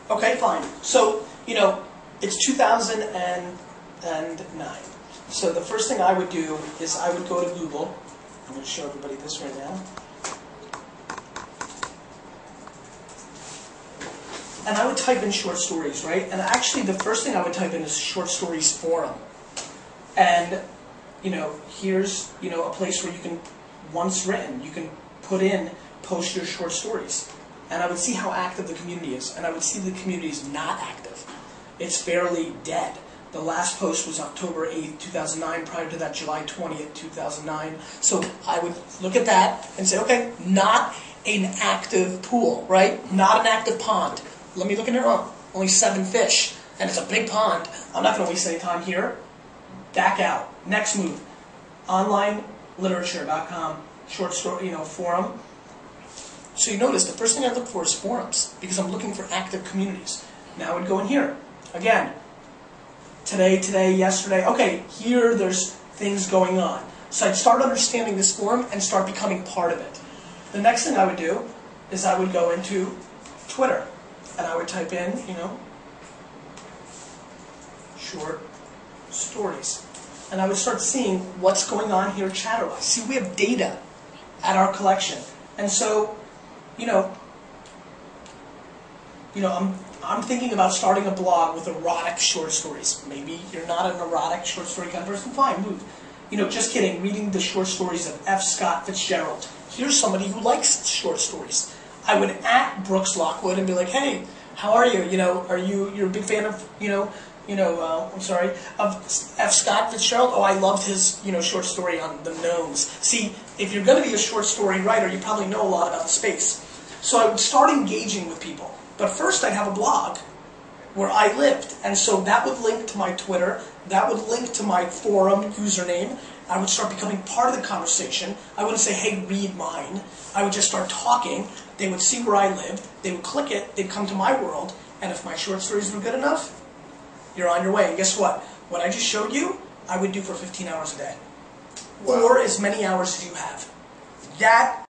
Okay, fine. So, it's 2009. So the first thing I would do is I would go to Google. I'm going to show everybody this right now. And I would type in short stories, right? And actually the first thing I would type in is short stories forum. And, here's, a place where you can, once written, you can post your short stories. And I would see how active the community is. And I would see the community is not active. It's fairly dead. The last post was October 8th, 2009. Prior to that, July 20th, 2009. So I would look at that and say, okay, not an active pool, right? Not an active pond. Let me look in here. Oh, only 7 fish. And it's a big pond. I'm not going to waste any time here. Back out. Next move. OnlineLiterature.com. Short story, forum. So you notice the first thing I look for is forums because I'm looking for active communities. Now I would go in here. Again, today, yesterday. Okay, here there's things going on. So I'd start understanding this forum and start becoming part of it. The next thing I would do is I would go into Twitter and I would type in, short stories. And I would start seeing what's going on here chatter-wise. See, we have data at our collection. And so, I'm thinking about starting a blog with erotic short stories. Maybe you're not an erotic short story kind of person. Fine, move. Just kidding. Reading the short stories of F. Scott Fitzgerald. Here's somebody who likes short stories. I would @ Brooks Lockwood and be like, hey, how are you? You're a big fan of, of F. Scott Fitzgerald? Oh, I loved his, short story on the gnomes. See, if you're going to be a short story writer, you probably know a lot about the space. So I would start engaging with people. But first I'd have a blog where I lived. And so that would link to my Twitter. That would link to my forum username. I would start becoming part of the conversation. I wouldn't say, hey, read mine. I would just start talking. They would see where I lived. They would click it. They'd come to my world. And if my short stories were good enough, you're on your way. And guess what? What I just showed you, I would do for 15 hours a day. Wow. Or as many hours as you have. That